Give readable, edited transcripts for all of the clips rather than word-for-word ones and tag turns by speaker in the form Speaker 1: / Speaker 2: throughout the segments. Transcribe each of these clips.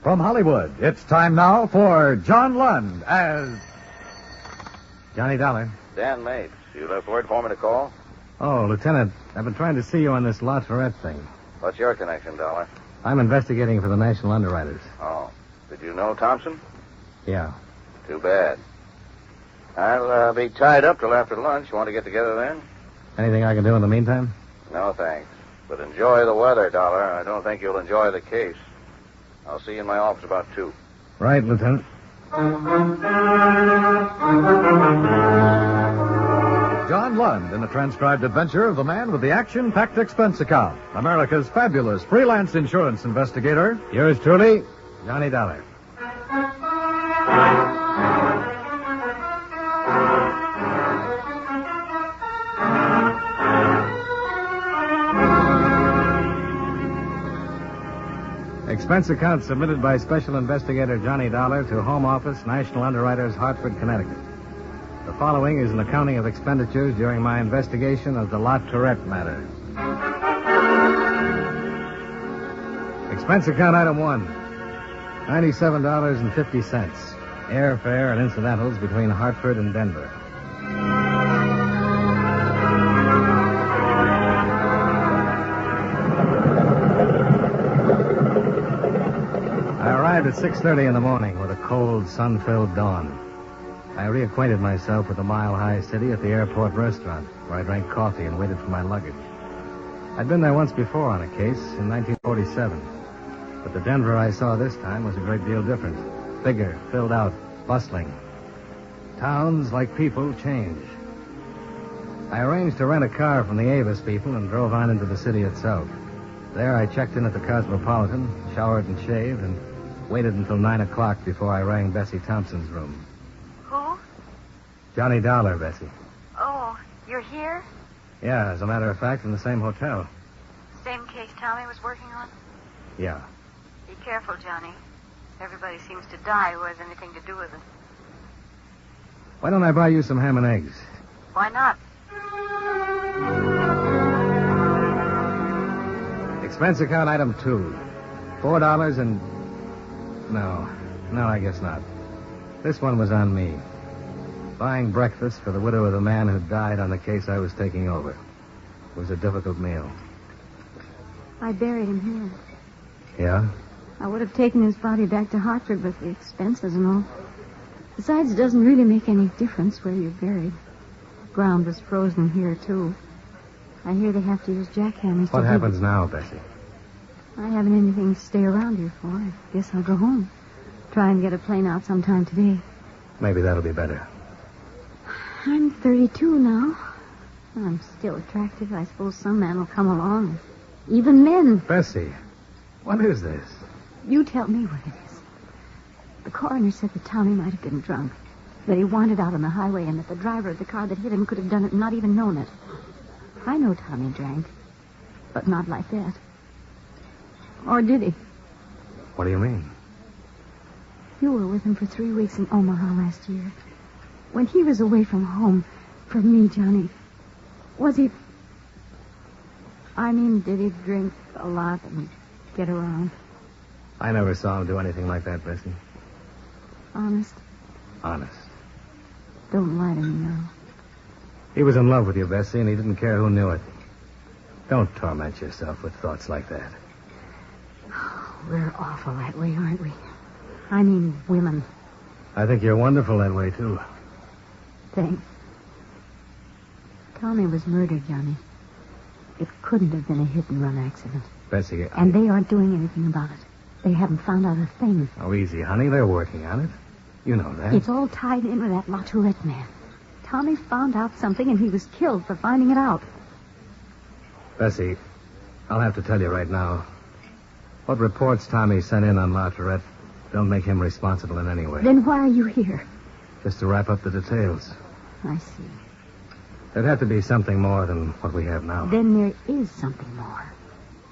Speaker 1: From Hollywood, it's time now for John Lund as
Speaker 2: Johnny Dollar.
Speaker 3: Dan Mapes. You left word for me to call?
Speaker 2: Oh, Lieutenant, I've been trying to see you on this Latourette thing.
Speaker 3: What's your connection, Dollar?
Speaker 2: I'm investigating for the National Underwriters.
Speaker 3: Oh. Did you know Thompson?
Speaker 2: Yeah.
Speaker 3: Too bad. I'll be tied up till after lunch. You want to get together then?
Speaker 2: Anything I can do in the meantime?
Speaker 3: No, thanks. But enjoy the weather, Dollar. I don't think you'll enjoy the case. I'll see you in my office about 2.
Speaker 2: Right, Lieutenant.
Speaker 1: John Lund in a transcribed adventure of the man with the action-packed expense account, America's fabulous freelance insurance investigator.
Speaker 2: Yours truly, Johnny Dollar. Expense account submitted by Special Investigator Johnny Dollar to Home Office, National Underwriters, Hartford, Connecticut. The following is an accounting of expenditures during my investigation of the Latourette matter. Expense account item 1, $97.50. Airfare and incidentals between Hartford and Denver. I arrived at 6:30 in the morning with a cold, sun-filled dawn. I reacquainted myself with the mile-high city at the airport restaurant, where I drank coffee and waited for my luggage. I'd been there once before on a case in 1947, but the Denver I saw this time was a great deal different. Bigger, filled out, bustling. Towns, like people, change. I arranged to rent a car from the Avis people and drove on into the city itself. There I checked in at the Cosmopolitan, showered and shaved, and waited until 9 o'clock before I rang Bessie Thompson's room.
Speaker 4: Who?
Speaker 2: Johnny Dollar, Bessie.
Speaker 4: Oh, you're here?
Speaker 2: Yeah, as a matter of fact, in the same hotel.
Speaker 4: Same case Tommy was working on?
Speaker 2: Yeah.
Speaker 4: Be careful, Johnny. Everybody seems to die who has anything to do with it.
Speaker 2: Why don't I buy you some ham and eggs?
Speaker 4: Why not?
Speaker 2: Expense account item 2. $4 and... No, I guess not. This one was on me. Buying breakfast for the widow of the man who died on the case I was taking over. It was a difficult meal.
Speaker 5: I buried him here.
Speaker 2: Yeah?
Speaker 5: I would have taken his body back to Hartford, but the expenses and all. Besides, it doesn't really make any difference where you're buried. Ground was frozen here, too. I hear they have to use jackhammers.
Speaker 2: What happens now, Bessie?
Speaker 5: I haven't anything to stay around here for. I guess I'll go home. Try and get a plane out sometime today.
Speaker 2: Maybe that'll be better.
Speaker 5: I'm 32 now. I'm still attractive. I suppose some man will come along. Even men.
Speaker 2: Bessie, what is this?
Speaker 5: You tell me what it is. The coroner said that Tommy might have been drunk. That he wandered out on the highway and that the driver of the car that hit him could have done it and not even known it. I know Tommy drank. But not like that. Or did he?
Speaker 2: What do you mean?
Speaker 5: You were with him for 3 weeks in Omaha last year. When he was away from home, from me, Johnny, was he... I mean, did he drink a lot and get around?
Speaker 2: I never saw him do anything like that, Bessie.
Speaker 5: Honest?
Speaker 2: Honest.
Speaker 5: Don't lie to me now.
Speaker 2: He was in love with you, Bessie, and he didn't care who knew it. Don't torment yourself with thoughts like that.
Speaker 5: We're awful that way, aren't we? I mean, women.
Speaker 2: I think you're wonderful that way, too.
Speaker 5: Thanks. Tommy was murdered, Johnny. It couldn't have been a hit-and-run accident.
Speaker 2: Bessie,
Speaker 5: And they aren't doing anything about it. They haven't found out a thing.
Speaker 2: Oh, easy, honey. They're working on it. You know that.
Speaker 5: It's all tied in with that Latourette man. Tommy found out something, and he was killed for finding it out.
Speaker 2: Bessie, I'll have to tell you right now. What reports Tommy sent in on Latourette don't make him responsible in any way.
Speaker 5: Then why are you here?
Speaker 2: Just to wrap up the details.
Speaker 5: I see.
Speaker 2: There'd have to be something more than what we have now.
Speaker 5: Then there is something more.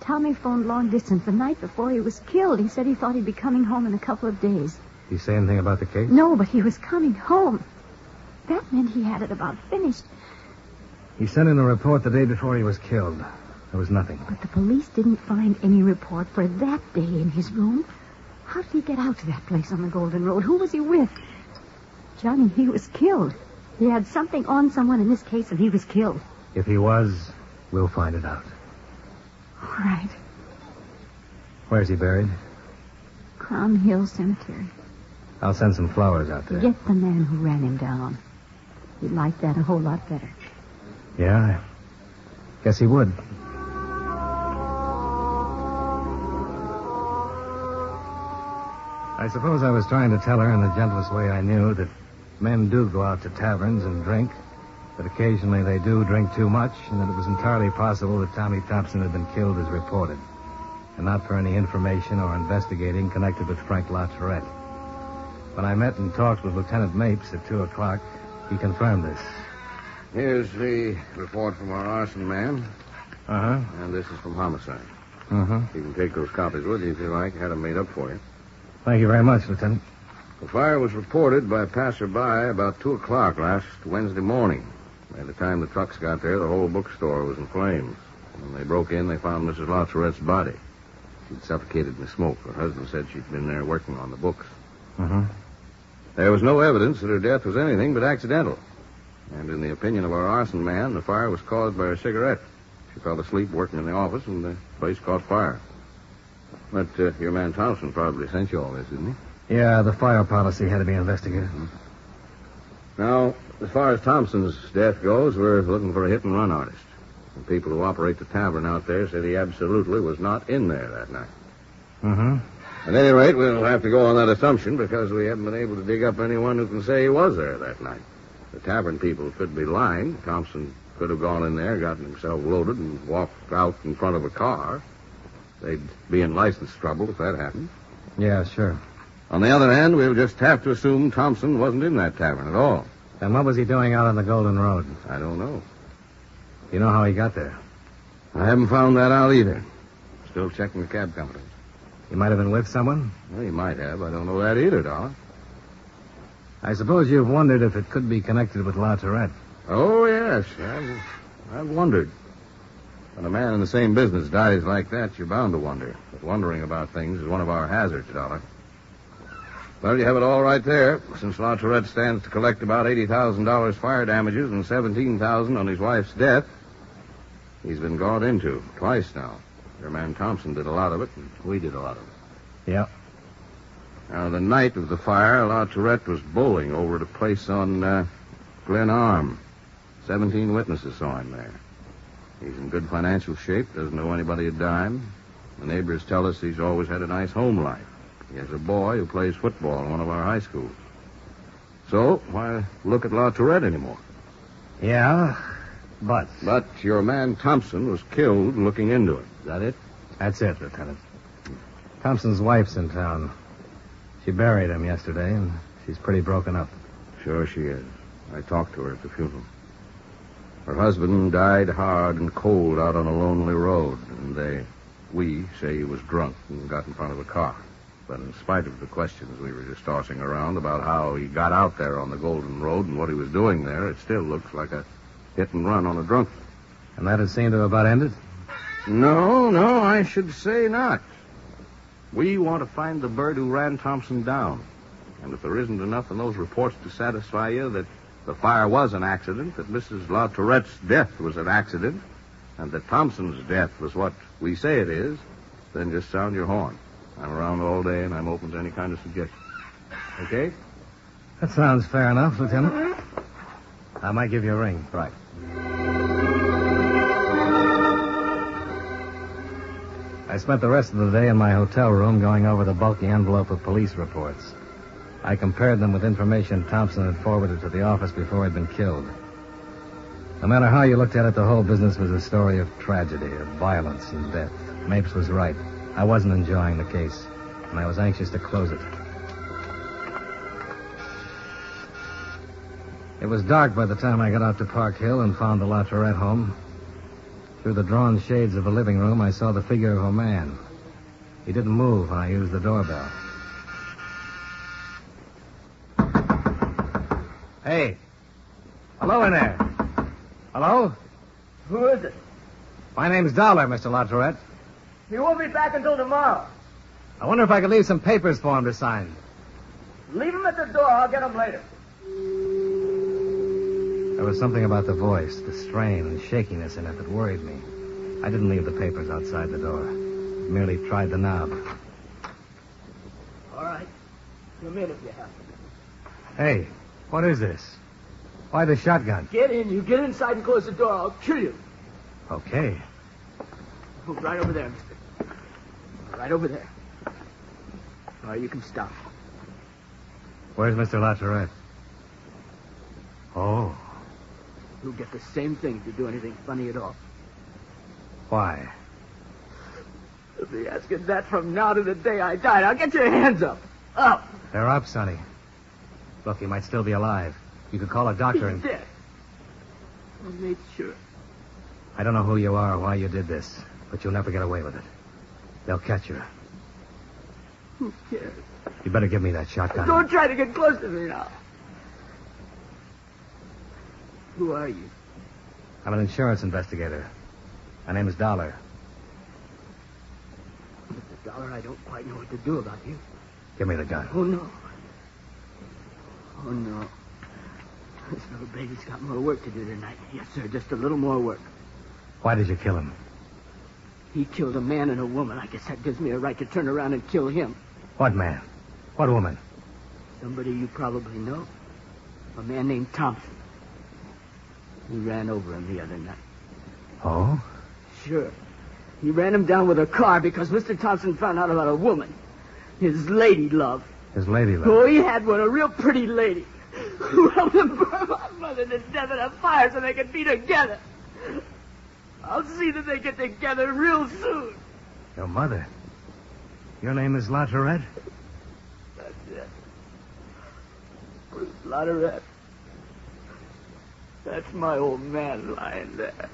Speaker 5: Tommy phoned long distance the night before he was killed. He said he thought he'd be coming home in a couple of days.
Speaker 2: Did he say anything about the case?
Speaker 5: No, but he was coming home. That meant he had it about finished.
Speaker 2: He sent in a report the day before he was killed. There was nothing.
Speaker 5: But the police didn't find any report for that day in his room. How did he get out to that place on the Golden Road? Who was he with? Johnny, he was killed. He had something on someone in this case, and he was killed.
Speaker 2: If he was, we'll find it out.
Speaker 5: All right.
Speaker 2: Where's he buried?
Speaker 5: Crown Hill Cemetery.
Speaker 2: I'll send some flowers out there.
Speaker 5: Get the man who ran him down. He'd like that a whole lot better.
Speaker 2: Yeah, I guess he would. I suppose I was trying to tell her in the gentlest way I knew that men do go out to taverns and drink, that occasionally they do drink too much, and that it was entirely possible that Tommy Thompson had been killed as reported, and not for any information or investigating connected with Frank Latourette. When I met and talked with Lieutenant Mapes at 2 o'clock, he confirmed this.
Speaker 3: Here's the report from our arson man.
Speaker 2: Uh-huh.
Speaker 3: And this is from homicide.
Speaker 2: Uh-huh.
Speaker 3: You can take those copies with you if you like. Had them made up for you.
Speaker 2: Thank you very much, Lieutenant.
Speaker 3: The fire was reported by a passerby about 2 o'clock last Wednesday morning. By the time the trucks got there, the whole bookstore was in flames. When they broke in, they found Mrs. Latourette's body. She'd suffocated in the smoke. Her husband said she'd been there working on the books.
Speaker 2: Uh-huh.
Speaker 3: There was no evidence that her death was anything but accidental. And in the opinion of our arson man, the fire was caused by her cigarette. She fell asleep working in the office, and the place caught fire. But your man Thompson probably sent you all this, didn't he?
Speaker 2: Yeah, the fire policy had to be investigated.
Speaker 3: Mm-hmm. Now, as far as Thompson's death goes, we're looking for a hit-and-run artist. The people who operate the tavern out there said he absolutely was not in there that night.
Speaker 2: Mm-hmm.
Speaker 3: At any rate, we'll have to go on that assumption because we haven't been able to dig up anyone who can say he was there that night. The tavern people could be lying. Thompson could have gone in there, gotten himself loaded, and walked out in front of a car. They'd be in license trouble if that happened.
Speaker 2: Yeah, sure.
Speaker 3: On the other hand, we'll just have to assume Thompson wasn't in that tavern at all.
Speaker 2: And what was he doing out on the Golden Road?
Speaker 3: I don't know.
Speaker 2: You know how he got there?
Speaker 3: I haven't found that out either. Still checking the cab companies.
Speaker 2: He might have been with someone?
Speaker 3: Well, he might have. I don't know that either, Dollar.
Speaker 2: I suppose you've wondered if it could be connected with Latourette.
Speaker 3: Oh, yes. I've wondered. When a man in the same business dies like that, you're bound to wonder. But wondering about things is one of our hazards, Dollar. Well, you have it all right there. Since Latourette stands to collect about $80,000 fire damages and $17,000 on his wife's death, he's been gone into twice now. Your man Thompson did a lot of it, and we did a lot of it.
Speaker 2: Yeah.
Speaker 3: Now, the night of the fire, Latourette was bowling over at a place on Glen Arm. 17 witnesses saw him there. He's in good financial shape, doesn't owe anybody a dime. The neighbors tell us he's always had a nice home life. He has a boy who plays football in one of our high schools. So, why look at Latourette anymore?
Speaker 2: Yeah, but...
Speaker 3: But your man Thompson was killed looking into it. Is that it?
Speaker 2: That's it, Lieutenant. Thompson's wife's in town. She buried him yesterday, and she's pretty broken up.
Speaker 3: Sure she is. I talked to her at the funeral. Her husband died hard and cold out on a lonely road, and we say he was drunk and got in front of a car. But in spite of the questions we were just tossing around about how he got out there on the Golden Road and what he was doing there, it still looks like a hit and run on a drunk.
Speaker 2: And that had seemed to have about ended?
Speaker 3: No, I should say not. We want to find the bird who ran Thompson down. And if there isn't enough in those reports to satisfy you that the fire was an accident, that Mrs. Latourette's death was an accident, and that Thompson's death was what we say it is, then just sound your horn. I'm around all day, and I'm open to any kind of suggestion. Okay?
Speaker 2: That sounds fair enough, Lieutenant. I might give you a ring.
Speaker 3: Right.
Speaker 2: I spent the rest of the day in my hotel room going over the bulky envelope of police reports. I compared them with information Thompson had forwarded to the office before he'd been killed. No matter how you looked at it, the whole business was a story of tragedy, of violence and death. Mapes was right. I wasn't enjoying the case, and I was anxious to close it. It was dark by the time I got out to Park Hill and found the Latourette home. Through the drawn shades of the living room, I saw the figure of a man. He didn't move when I used the doorbell. Hey. Hello in there. Hello?
Speaker 6: Who is it?
Speaker 2: My name's Dollar, Mr. Latourette.
Speaker 6: He won't be back until tomorrow.
Speaker 2: I wonder if I could leave some papers for him to sign.
Speaker 6: Leave them at the door. I'll get them later.
Speaker 2: There was something about the voice, the strain and shakiness in it that worried me. I didn't leave the papers outside the door. Merely tried the knob.
Speaker 6: All right. Come in if you have to.
Speaker 2: Hey, what is this? Why the shotgun?
Speaker 6: Get in. You get inside and close the door. I'll kill you.
Speaker 2: Okay.
Speaker 6: Move right over there, mister. Right over there. All right, you can stop.
Speaker 2: Where's Mr. Latourette? Oh.
Speaker 6: You'll get the same thing if you do anything funny at all.
Speaker 2: Why?
Speaker 6: You'll be asking that from now to the day I die. Now get your hands up. Up.
Speaker 2: They're up, Sonny. Look, he might still be alive. You could call a doctor and...
Speaker 6: He's dead. I made sure.
Speaker 2: I don't know who you are or why you did this, but you'll never get away with it. They'll catch you.
Speaker 6: Who cares?
Speaker 2: You better give me that shotgun.
Speaker 6: Don't try to get close to me now. Who are you?
Speaker 2: I'm an insurance investigator. My name is Dollar.
Speaker 6: Mr. Dollar, I don't quite know what to do about you.
Speaker 2: Give me the gun.
Speaker 6: Oh, no. Oh, no. This little baby's got more work to do tonight. Yes, sir, just a little more work.
Speaker 2: Why did you kill him?
Speaker 6: He killed a man and a woman. I guess that gives me a right to turn around and kill him.
Speaker 2: What man? What woman?
Speaker 6: Somebody you probably know. A man named Thompson. He ran over him the other night.
Speaker 2: Oh?
Speaker 6: Sure. He ran him down with a car because Mr. Thompson found out about a woman. His lady love.
Speaker 2: His lady love?
Speaker 6: Oh, he had one, a real pretty lady. Who helped him burn my mother to death in a fire so they could be together. I'll see that they get together real soon.
Speaker 2: Your mother? Your name is Latourette?
Speaker 6: That's it. Bruce Latourette. That's my old man lying there.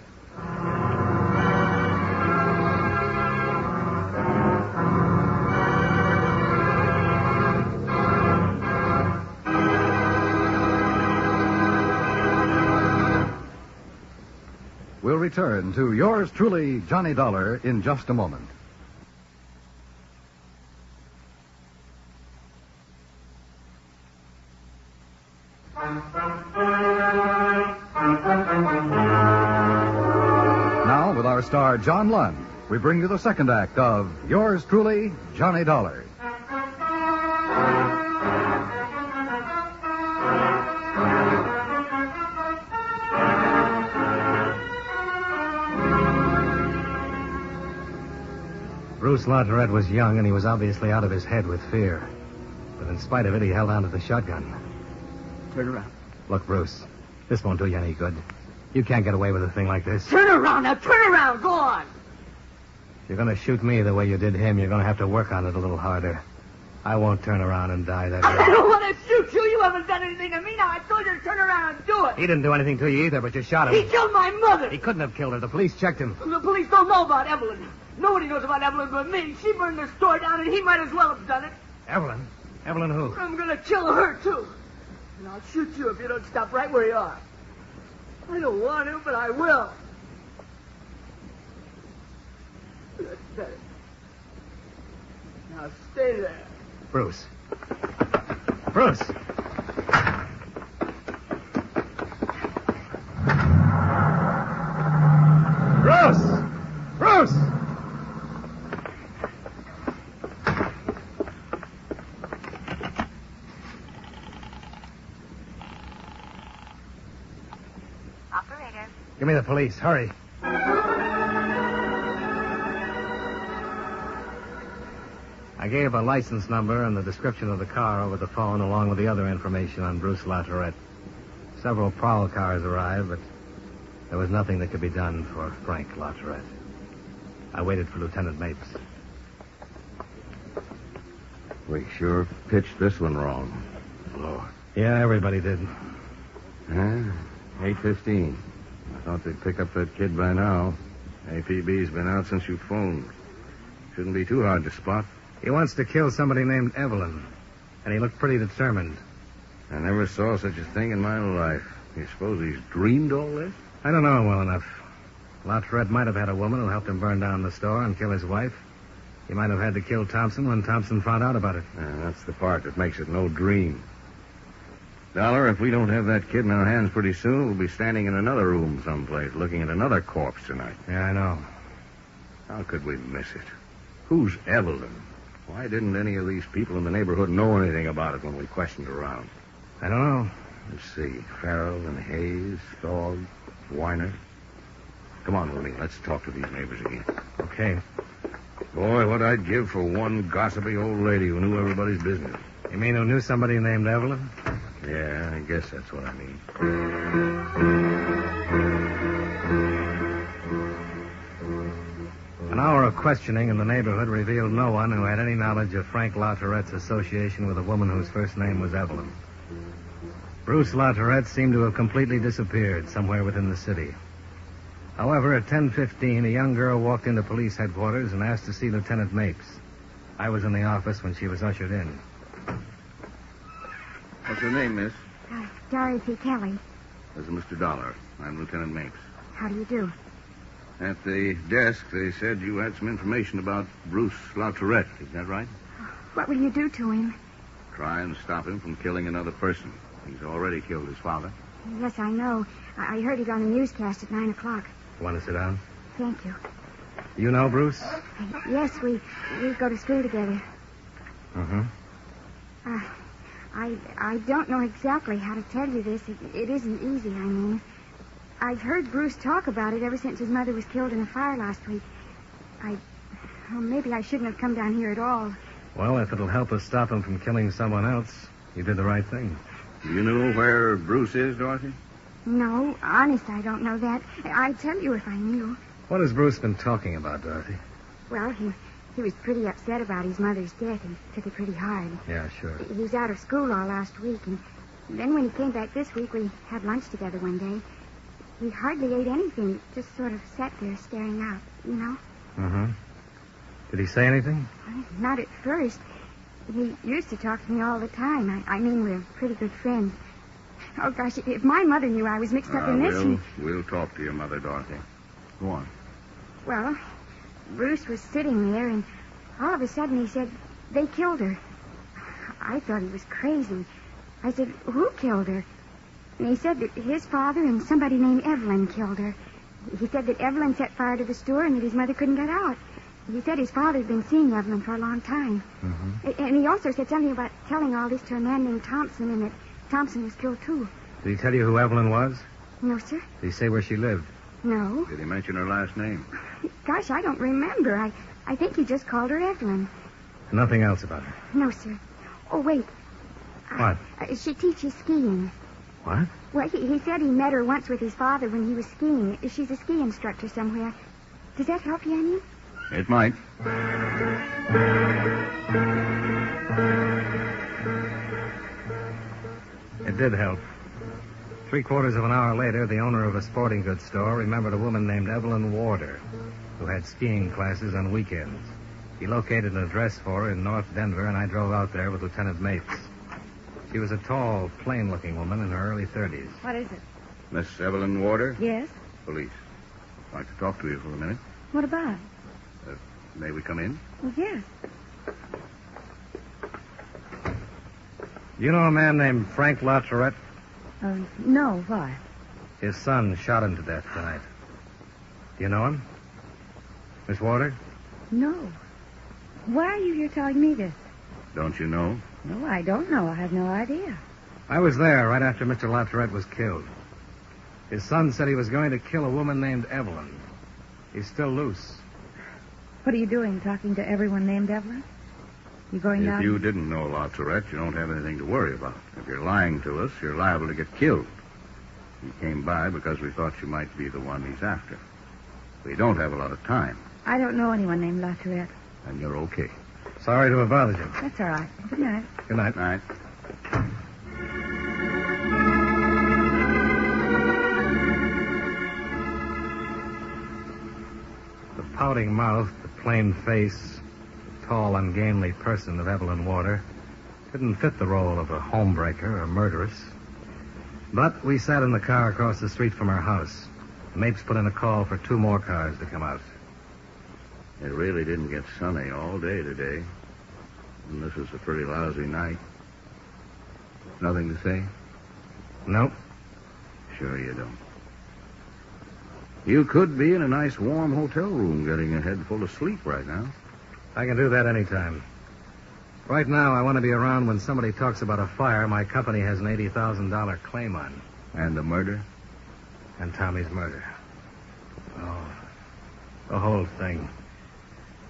Speaker 1: We'll return to yours truly, Johnny Dollar, in just a moment. Now, with our star, John Lund, we bring you the second act of yours truly, Johnny Dollar.
Speaker 2: Bruce Latourette was young, and he was obviously out of his head with fear. But in spite of it, he held on to the shotgun.
Speaker 6: Turn around.
Speaker 2: Look, Bruce, this won't do you any good. You can't get away with a thing like this.
Speaker 6: Turn around now. Turn around. Go on.
Speaker 2: If you're going to shoot me the way you did him, you're going to have to work on it a little harder. I won't turn around and die that
Speaker 6: I
Speaker 2: way.
Speaker 6: don't want to shoot you. You haven't done anything to me now. I told you to turn around and do it.
Speaker 2: He didn't do anything to you either, but you shot him.
Speaker 6: He killed my mother.
Speaker 2: He couldn't have killed her. The police checked him.
Speaker 6: The police don't know about Evelyn. Nobody knows about Evelyn but me. She burned the store down, and he might as well have done it.
Speaker 2: Evelyn? Evelyn who?
Speaker 6: I'm going to kill her, too. And I'll shoot you if you don't stop right where you are. I don't want to, but I will. That's better. Now stay there.
Speaker 2: Bruce. Bruce! Bruce! Bruce!
Speaker 4: Operator.
Speaker 2: Give me the police. Hurry. I gave a license number and the description of the car over the phone, along with the other information on Bruce Latourette. Several prowl cars arrived, but there was nothing that could be done for Frank Latourette. I waited for Lieutenant Mapes.
Speaker 3: We sure pitched this one wrong. Lord.
Speaker 2: Yeah, everybody did.
Speaker 3: Huh? 8:15. I thought they'd pick up that kid by now. APB's been out since you phoned. Shouldn't be too hard to spot.
Speaker 2: He wants to kill somebody named Evelyn, and he looked pretty determined.
Speaker 3: I never saw such a thing in my life. You suppose he's dreamed all this?
Speaker 2: I don't know him well enough. Latourette might have had a woman who helped him burn down the store and kill his wife. He might have had to kill Thompson when Thompson found out about it.
Speaker 3: That's the part that makes it no dream. Dollar, if we don't have that kid in our hands pretty soon, we'll be standing in another room someplace looking at another corpse tonight.
Speaker 2: Yeah, I know.
Speaker 3: How could we miss it? Who's Evelyn? Why didn't any of these people in the neighborhood know anything about it when we questioned around?
Speaker 2: I don't know.
Speaker 3: Let's see. Farrell and Hayes, Thog, Weiner. Come on, Willie. Let's talk to these neighbors again.
Speaker 2: Okay.
Speaker 3: Boy, what I'd give for one gossipy old lady who knew everybody's business.
Speaker 2: You mean who knew somebody named Evelyn?
Speaker 3: Yeah, I guess that's what I mean.
Speaker 2: An hour of questioning in the neighborhood revealed no one who had any knowledge of Frank Latourette's association with a woman whose first name was Evelyn. Bruce Latourette seemed to have completely disappeared somewhere within the city. However, at 10:15, a young girl walked into police headquarters and asked to see Lieutenant Mapes. I was in the office when she was ushered in.
Speaker 3: What's your name, miss?
Speaker 5: Dorothy Kelly.
Speaker 3: This is Mr. Dollar. I'm Lieutenant Mapes.
Speaker 5: How do you do?
Speaker 3: At the desk, they said you had some information about Bruce Latourette. Is that right?
Speaker 5: What will you do to him?
Speaker 3: Try and stop him from killing another person. He's already killed his father.
Speaker 5: Yes, I know. I heard it on the newscast at 9 o'clock.
Speaker 2: You want to sit down?
Speaker 5: Thank you.
Speaker 2: You know Bruce?
Speaker 5: Yes, we go to school together.
Speaker 2: Uh-huh.
Speaker 5: I don't know exactly how to tell you this. It isn't easy, I mean. I've heard Bruce talk about it ever since his mother was killed in a fire last week. Maybe I shouldn't have come down here at all.
Speaker 2: Well, if it'll help us stop him from killing someone else, you did the right thing.
Speaker 3: Do you know where Bruce is, Dorothy?
Speaker 5: No, honest, I don't know that. I'd tell you if I knew.
Speaker 2: What has Bruce been talking about, Dorothy?
Speaker 5: Well, he was pretty upset about his mother's death. He took it pretty hard.
Speaker 2: Yeah, sure.
Speaker 5: He was out of school all last week, and then when he came back this week, we had lunch together one day. He hardly ate anything, just sort of sat there staring out, you know?
Speaker 2: Uh-huh. Did he say anything?
Speaker 5: Not at first. He used to talk to me all the time. I mean, we're pretty good friends. Oh, gosh, if my mother knew I was mixed up in this...
Speaker 3: We'll talk to your mother, Dorothy. Go on.
Speaker 5: Well, Bruce was sitting there, and all of a sudden he said, they killed her. I thought he was crazy. I said, who killed her? And he said that his father and somebody named Evelyn killed her. He said that Evelyn set fire to the store and that his mother couldn't get out. He said his father'd been seeing Evelyn for a long time.
Speaker 2: Mm-hmm.
Speaker 5: And he also said something about telling all this to a man named Thompson and that Thompson was killed, too.
Speaker 2: Did he tell you who Evelyn was?
Speaker 5: No, sir.
Speaker 2: Did he say where she lived?
Speaker 5: No.
Speaker 3: Did he mention her last name?
Speaker 5: Gosh, I don't remember. I think he just called her Evelyn.
Speaker 2: Nothing else about her?
Speaker 5: No, sir. Oh, wait.
Speaker 2: What?
Speaker 5: She teaches skiing.
Speaker 2: What?
Speaker 5: Well, he said he met her once with his father when he was skiing. She's a ski instructor somewhere. Does that help you any?
Speaker 3: It might.
Speaker 2: It did help. 3/4 of an hour later, the owner of a sporting goods store remembered a woman named Evelyn Warder, who had skiing classes on weekends. He located an address for her in North Denver, and I drove out there with Lieutenant Mapes. She was a tall, plain-looking woman in her early 30s.
Speaker 5: What is it?
Speaker 3: Miss Evelyn Warder?
Speaker 5: Yes?
Speaker 3: Police. I'd like to talk to you for a minute.
Speaker 5: What about?
Speaker 3: May we come in?
Speaker 5: Well, yes.
Speaker 2: You know a man named Frank Latourette?
Speaker 5: No, why?
Speaker 2: His son shot him to death tonight. Do you know him? Miss Warder?
Speaker 7: No. Why are you here telling me this?
Speaker 3: Don't you know?
Speaker 7: No, I don't know. I have no idea.
Speaker 2: I was there right after Mr. Latourette was killed. His son said he was going to kill a woman named Evelyn. He's still loose.
Speaker 7: What are you doing, talking to everyone named Evelyn? You going down?
Speaker 3: If you didn't know Latourette, you don't have anything to worry about. If you're lying to us, you're liable to get killed. We came by because we thought you might be the one he's after. We don't have a lot of time.
Speaker 7: I don't know anyone named Latourette.
Speaker 3: And you're okay.
Speaker 2: Sorry to have bothered you.
Speaker 7: That's all right. Good night.
Speaker 2: Good night.
Speaker 3: Night.
Speaker 2: The pouting mouth, the plain face, the tall, ungainly person of Evelyn Warder didn't fit the role of a homebreaker or murderess. But we sat in the car across the street from our house. Mapes put in a call for 2 more cars to come out.
Speaker 3: It really didn't get sunny all day today. And this is a pretty lousy night. Nothing to say?
Speaker 2: Nope.
Speaker 3: Sure you don't. You could be in a nice warm hotel room getting a head full of sleep right now.
Speaker 2: I can do that anytime. Right now, I want to be around when somebody talks about a fire my company has an $80,000 claim on.
Speaker 3: And the murder?
Speaker 2: And Tommy's murder. Oh, the whole thing.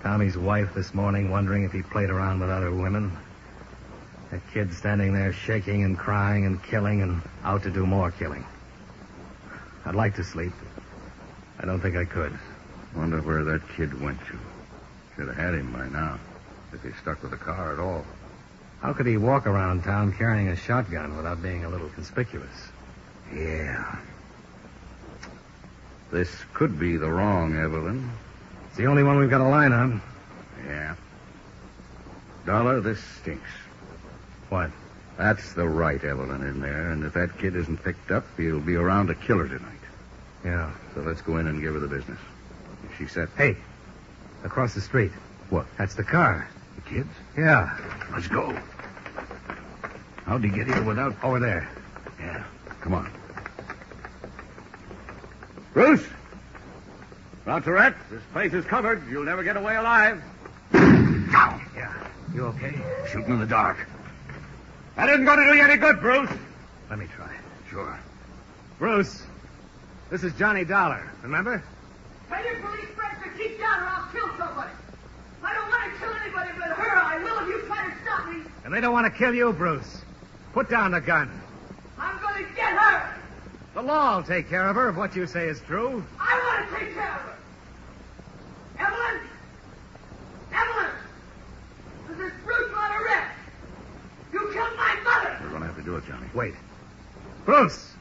Speaker 2: Tommy's wife this morning wondering if he played around with other women. That kid standing there shaking and crying and killing and out to do more killing. I'd like to sleep. I don't think I could.
Speaker 3: Wonder where that kid went to. Should have had him by now, if he stuck with the car at all.
Speaker 2: How could he walk around town carrying a shotgun without being a little conspicuous?
Speaker 3: Yeah. This could be the wrong Evelyn.
Speaker 2: It's the only one we've got a line on.
Speaker 3: Yeah. Dollar, this stinks.
Speaker 2: What?
Speaker 3: That's the right Evelyn in there, and if that kid isn't picked up, he'll be around to kill her tonight.
Speaker 2: Yeah.
Speaker 3: So let's go in and give her the business. Is she set?
Speaker 2: Hey, across the street.
Speaker 3: What?
Speaker 2: That's the car.
Speaker 3: The kids?
Speaker 2: Yeah.
Speaker 3: Let's go. How'd he get here without...
Speaker 2: Over there.
Speaker 3: Yeah. Come on. Bruce! Latourette, this place is covered. You'll never get away alive.
Speaker 2: Ow. Yeah. You okay?
Speaker 3: Shooting in the dark. That isn't going to do you any good, Bruce.
Speaker 2: Let me try.
Speaker 3: Sure.
Speaker 2: Bruce, this is Johnny Dollar, remember?
Speaker 6: Tell your police friends to keep down or I'll kill somebody. I don't want to kill anybody but her. I will if you try to stop me.
Speaker 2: And they don't want to kill you, Bruce. Put down the gun.
Speaker 6: I'm going to get her.
Speaker 2: The law will take care of her if what you say is true.
Speaker 6: I want to take care of her. Evelyn? Evelyn! This is Bruce Latourette. You killed my mother.
Speaker 3: We're going to have to do it, Johnny.
Speaker 2: Wait. Bruce!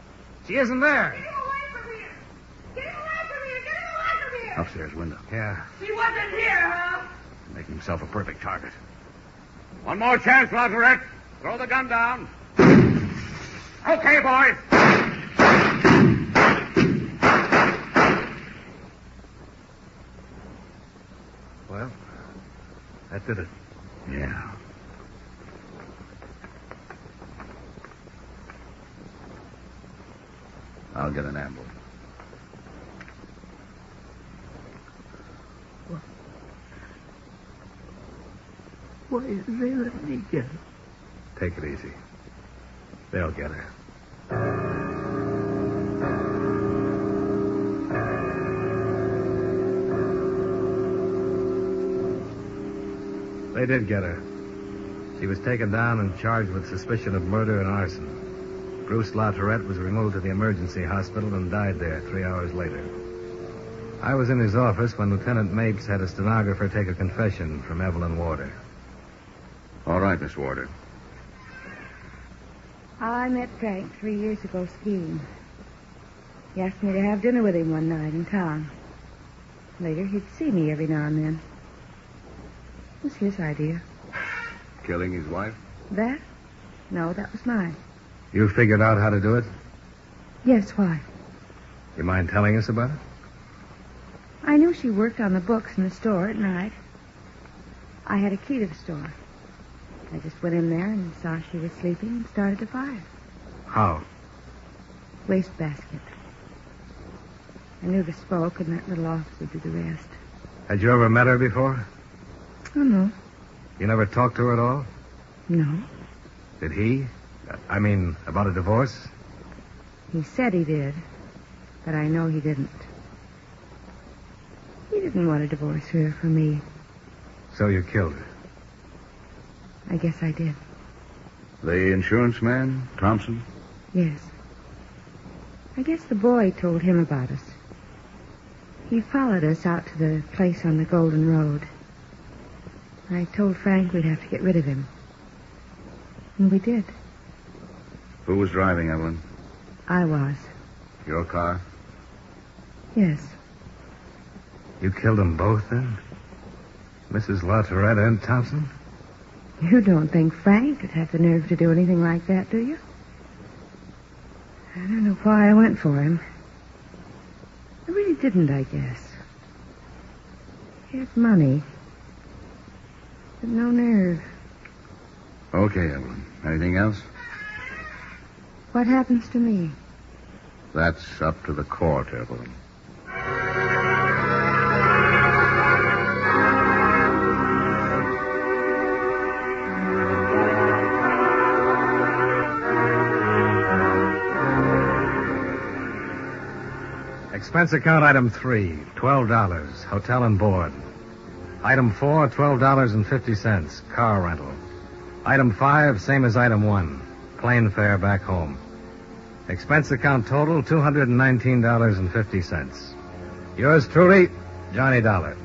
Speaker 2: She isn't there.
Speaker 6: Get him away from here. Get him away from here. Get him away from here.
Speaker 3: Upstairs window.
Speaker 2: Yeah.
Speaker 6: She wasn't here, huh?
Speaker 3: Making himself a perfect target. One more chance, Latourette. Throw the gun down. Okay, boys.
Speaker 2: Well, that did it.
Speaker 3: Yeah. I'll get an ambulance.
Speaker 6: Why didn't they let me get her?
Speaker 2: Take it easy. They'll get her. They did get her. She was taken down and charged with suspicion of murder and arson. Bruce Latourette was removed to the emergency hospital and died there 3 hours later. I was in his office when Lieutenant Mapes had a stenographer take a confession from Evelyn Warder.
Speaker 3: All right, Miss Warder.
Speaker 7: I met Frank 3 years ago skiing. He asked me to have dinner with him one night in town. Later, he'd see me every now and then. It was his idea.
Speaker 3: Killing his wife?
Speaker 7: That? No, that was mine.
Speaker 2: You figured out how to do it?
Speaker 7: Yes, why?
Speaker 2: You mind telling us about it?
Speaker 7: I knew she worked on the books in the store at night. I had a key to the store. I just went in there and saw she was sleeping and started the fire.
Speaker 2: How?
Speaker 7: Wastebasket. I knew the smoke and that little office would do the rest.
Speaker 2: Had you ever met her before?
Speaker 7: Oh, no.
Speaker 2: You never talked to her at all?
Speaker 7: No.
Speaker 2: Did he? I mean, about a divorce?
Speaker 7: He said he did, but I know he didn't. He didn't want to divorce her from me.
Speaker 2: So you killed her?
Speaker 7: I guess I did.
Speaker 3: The insurance man, Thompson?
Speaker 7: Yes. I guess the boy told him about us. He followed us out to the place on the Golden Road. I told Frank we'd have to get rid of him. And we did.
Speaker 3: Who was driving, Evelyn?
Speaker 7: I was.
Speaker 3: Your car?
Speaker 7: Yes.
Speaker 2: You killed them both, then? Mrs. Latourette and Thompson?
Speaker 7: You don't think Frank could have the nerve to do anything like that, do you? I don't know why I went for him. I really didn't, I guess. He has money, but no nerve.
Speaker 3: Okay, Evelyn. Anything else?
Speaker 7: What happens to me?
Speaker 3: That's up to the court, Evelyn.
Speaker 2: Expense account item 3, $12, hotel and board. Item 4, $12.50, car rental. Item 5, same as item 1, plane fare back home. Expense account total, $219.50. Yours truly, Johnny Dollar.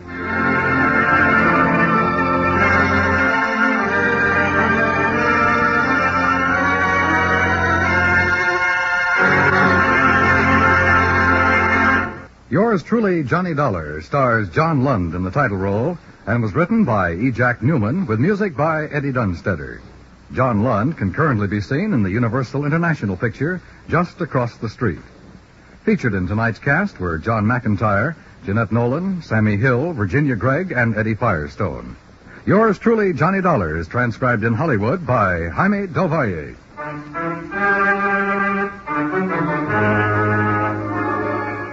Speaker 1: Yours truly, Johnny Dollar, stars John Lund in the title role and was written by E. Jack Newman with music by Eddie Dunstetter. John Lund can currently be seen in the Universal International picture just across the street. Featured in tonight's cast were John McIntyre, Jeanette Nolan, Sammy Hill, Virginia Gregg, and Eddie Firestone. Yours truly, Johnny Dollar, is transcribed in Hollywood by Jaime Del Valle.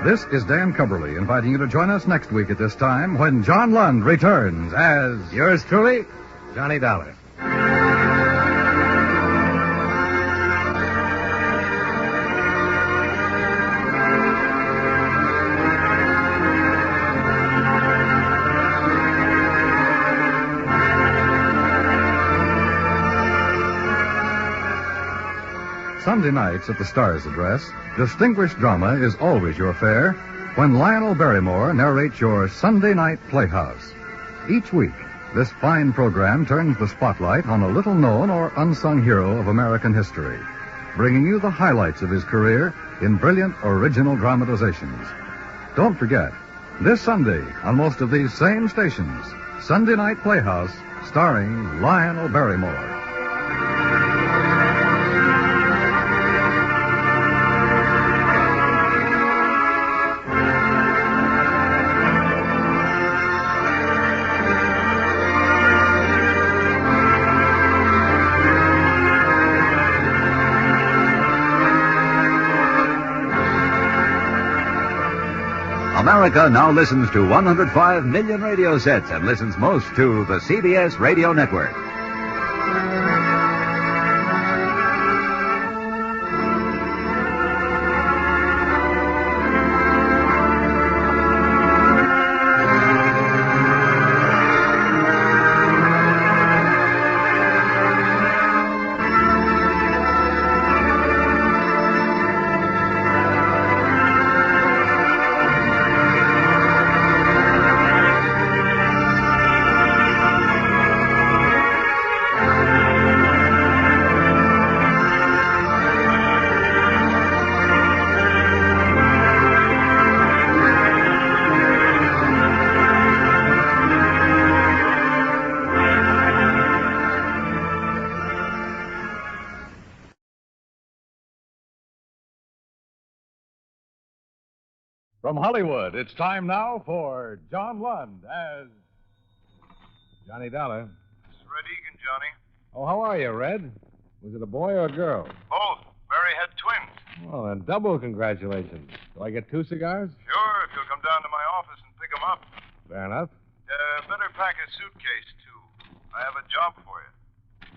Speaker 1: This is Dan Cubberly inviting you to join us next week at this time when John Lund returns as
Speaker 2: Yours truly, Johnny Dollar.
Speaker 1: Sunday nights at the Star's Address, distinguished drama is always your fare when Lionel Barrymore narrates your Sunday Night Playhouse. Each week, this fine program turns the spotlight on a little-known or unsung hero of American history, bringing you the highlights of his career in brilliant original dramatizations. Don't forget, this Sunday, on most of these same stations, Sunday Night Playhouse, starring Lionel Barrymore.
Speaker 8: America now listens to 105 million radio sets and listens most to the CBS Radio Network.
Speaker 1: From Hollywood, it's time now for John Lund as
Speaker 2: Johnny Dollar.
Speaker 9: This is Red Egan, Johnny.
Speaker 2: Oh, how are you, Red? Was it a boy or a girl?
Speaker 9: Both. Barry had twins.
Speaker 2: Well, then double congratulations. Do I get 2 cigars?
Speaker 9: Sure, if you'll come down to my office and pick them up.
Speaker 2: Fair enough.
Speaker 9: Better pack a suitcase, too. I have a job for you.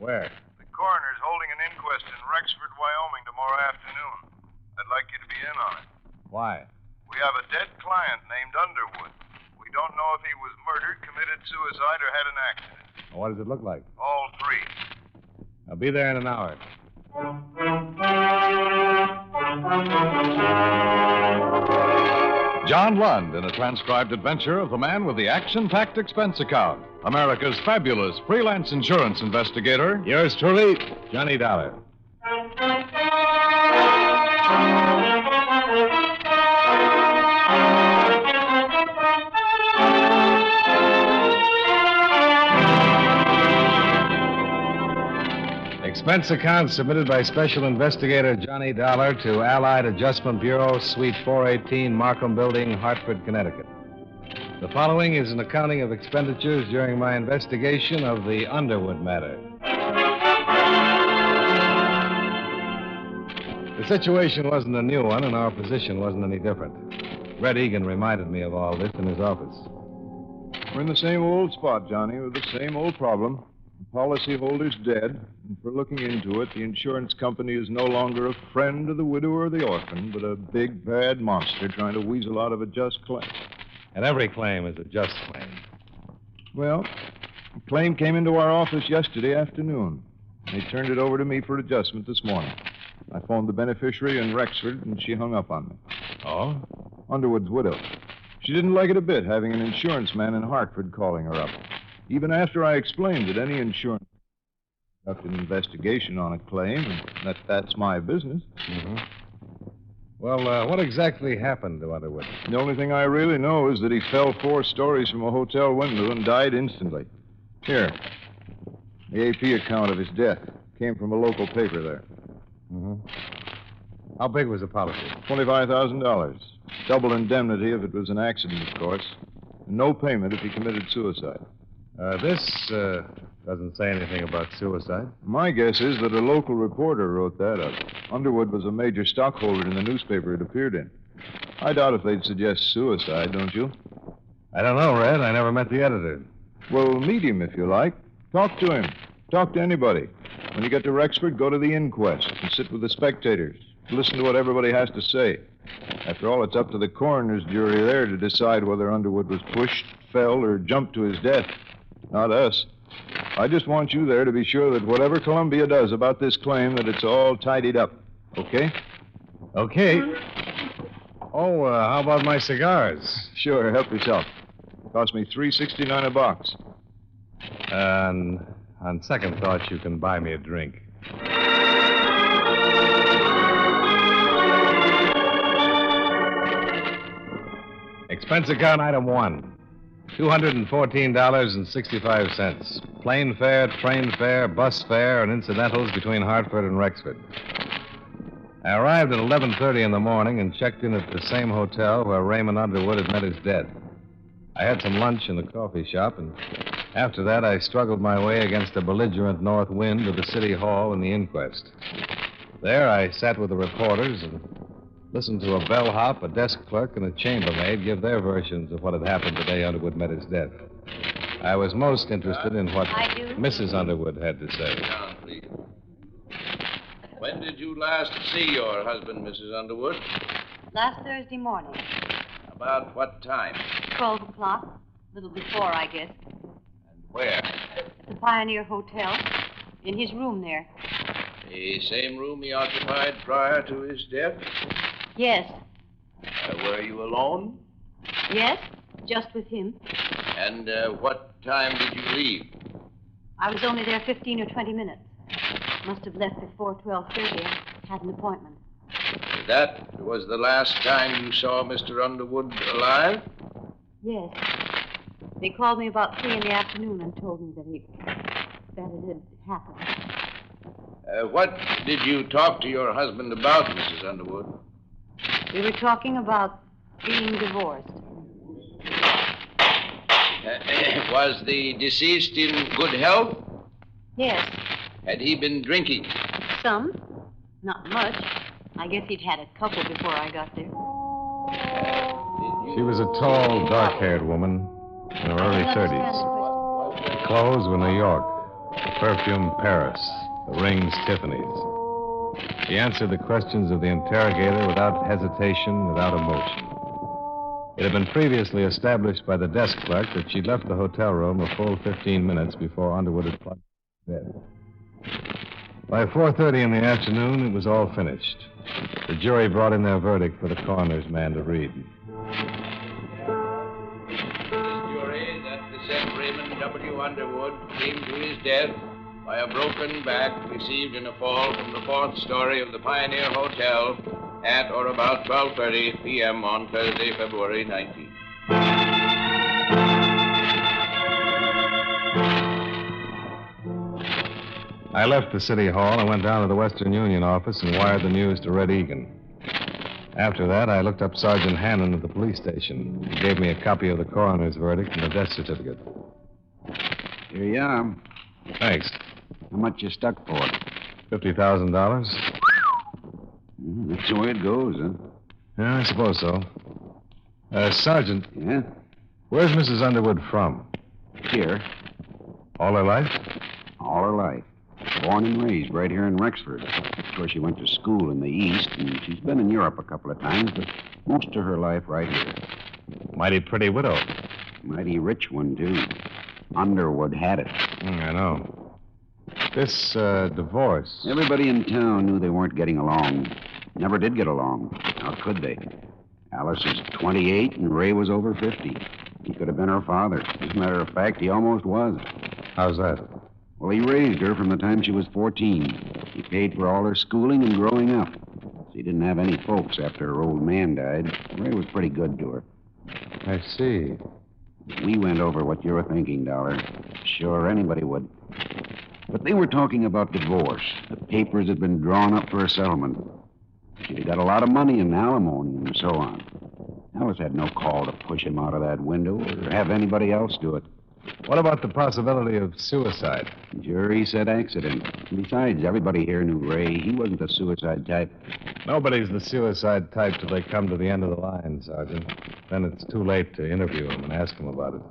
Speaker 2: Where?
Speaker 9: The coroner's holding an inquest in Rexford, Wyoming tomorrow afternoon. I'd like you to be in on it.
Speaker 2: Why?
Speaker 9: We have a dead client named Underwood. We don't know if he was murdered, committed suicide, or had an accident.
Speaker 2: What does it look like?
Speaker 9: All 3.
Speaker 2: I'll be there in an hour.
Speaker 1: John Lund in a transcribed adventure of the man with the action-packed expense account, America's fabulous freelance insurance investigator.
Speaker 2: Yours truly, Johnny Dollar. Expense account submitted by Special Investigator Johnny Dollar to Allied Adjustment Bureau, Suite 418, Markham Building, Hartford, Connecticut. The following is an accounting of expenditures during my investigation of the Underwood matter. The situation wasn't a new one, and our position wasn't any different. Red Egan reminded me of all this in his office.
Speaker 9: We're in the same old spot, Johnny, with the same old problem. The policyholder's dead, and for looking into it, the insurance company is no longer a friend of the widow or the orphan, but a big, bad monster trying to weasel out of a just claim.
Speaker 2: And every claim is a just claim.
Speaker 9: Well, the claim came into our office yesterday afternoon. They turned it over to me for adjustment this morning. I phoned the beneficiary in Rexford, and she hung up on me.
Speaker 2: Oh?
Speaker 9: Underwood's widow. She didn't like it a bit, having an insurance man in Hartford calling her up. Even after I explained that any insurance conduct an investigation on a claim, and that's my business.
Speaker 2: Mm-hmm. Well, what exactly happened to Underwood?
Speaker 9: The only thing I really know is that he fell 4 stories from a hotel window and died instantly. Here, the AP account of his death came from a local paper there.
Speaker 2: Mm-hmm. How big was the policy?
Speaker 9: $25,000. Double indemnity if it was an accident, of course. And no payment if he committed suicide.
Speaker 2: This doesn't say anything about suicide.
Speaker 9: My guess is that a local reporter wrote that up. Underwood was a major stockholder in the newspaper it appeared in. I doubt if they'd suggest suicide, don't you?
Speaker 2: I don't know, Red. I never met the editor.
Speaker 9: Well, meet him if you like. Talk to him. Talk to anybody. When you get to Rexford, go to the inquest and sit with the spectators. Listen to what everybody has to say. After all, it's up to the coroner's jury there to decide whether Underwood was pushed, fell, or jumped to his death. Not us. I just want you there to be sure that whatever Columbia does about this claim, that it's all tidied up. Okay?
Speaker 2: Okay. Oh, how about my cigars?
Speaker 9: Sure, help yourself. Cost me $3.69 a box.
Speaker 2: On second thought, you can buy me a drink. Expense account item 1. $214.65. Plane fare, train fare, bus fare, and incidentals between Hartford and Rexford. I arrived at 11:30 in the morning and checked in at the same hotel where Raymond Underwood had met his death. I had some lunch in the coffee shop, and after that I struggled my way against a belligerent north wind to the city hall and the inquest. There I sat with the reporters and listened to a bellhop, a desk clerk, and a chambermaid give their versions of what had happened the day Underwood met his death. I was most interested in what Mrs. Underwood had to say.
Speaker 3: Down, please. When did you last see your husband, Mrs. Underwood?
Speaker 4: Last Thursday morning,
Speaker 3: About what time?
Speaker 4: 12 o'clock. A little before, I guess.
Speaker 3: And where?
Speaker 4: The Pioneer Hotel. In his room there.
Speaker 3: The same room he occupied prior to his death?
Speaker 4: Yes.
Speaker 3: Were you alone?
Speaker 4: Yes? Just with him.
Speaker 3: And what time did you leave?
Speaker 4: I was only there 15 or 20 minutes. Must have left before 12:30. I had an appointment.
Speaker 3: That was the last time you saw Mr. Underwood alive?
Speaker 4: Yes. They called me about 3 in the afternoon and told me that it had happened.
Speaker 3: What did you talk to your husband about, Mrs. Underwood?
Speaker 4: We were talking about being divorced.
Speaker 3: Was the deceased in good health?
Speaker 4: Yes.
Speaker 3: Had he been drinking?
Speaker 4: Some. Not much. I guess he'd had a couple before I got there.
Speaker 2: She was a tall, dark-haired woman in her early 30s. Her clothes were New York, the perfume Paris, the rings Tiffany's. She answered the questions of the interrogator without hesitation, without emotion. It had been previously established by the desk clerk that she'd left the hotel room a full 15 minutes before Underwood had plunged to bed. By 4:30 in the afternoon, it was all finished. The jury brought in their verdict for the coroner's man to read.
Speaker 3: This jury that the said Raymond W. Underwood came to his death by a broken back received in a fall from the 4th story of the Pioneer Hotel at or about 12:30 p.m. on Thursday, February 19th.
Speaker 2: I left the city hall and went down to the Western Union office and wired the news to Red Egan. After that, I looked up Sergeant Hannon at the police station. He gave me a copy of the coroner's verdict and the death certificate.
Speaker 10: Here you are.
Speaker 2: Thanks.
Speaker 10: How much you stuck for?
Speaker 2: $50,000?
Speaker 10: That's the way it goes, huh?
Speaker 2: Yeah, I suppose so. Sergeant.
Speaker 10: Yeah?
Speaker 2: Where's Mrs. Underwood from?
Speaker 10: Here.
Speaker 2: All her life?
Speaker 10: All her life. Born and raised right here in Rexford. Of course, she went to school in the East, and she's been in Europe a couple of times, but most of her life right here.
Speaker 2: Mighty pretty widow.
Speaker 10: Mighty rich one, too. Underwood had it.
Speaker 2: I know. This divorce.
Speaker 10: Everybody in town knew they weren't getting along. Never did get along. How could they? Alice is 28 and Ray was over 50. He could have been her father. As a matter of fact, he almost was.
Speaker 2: How's that?
Speaker 10: Well, he raised her from the time she was 14. He paid for all her schooling and growing up. She didn't have any folks after her old man died. Ray was pretty good to her.
Speaker 2: I see.
Speaker 10: We went over what you were thinking, Dollar. Sure, anybody would. But they were talking about divorce. The papers had been drawn up for a settlement. She'd got a lot of money in alimony and so on. Alice had no call to push him out of that window or have anybody else do it.
Speaker 2: What about the possibility of suicide?
Speaker 10: The jury said accident. Besides, everybody here knew Ray. He wasn't the suicide type.
Speaker 2: Nobody's the suicide type till they come to the end of the line, Sergeant. Then it's too late to interview him and ask him about it.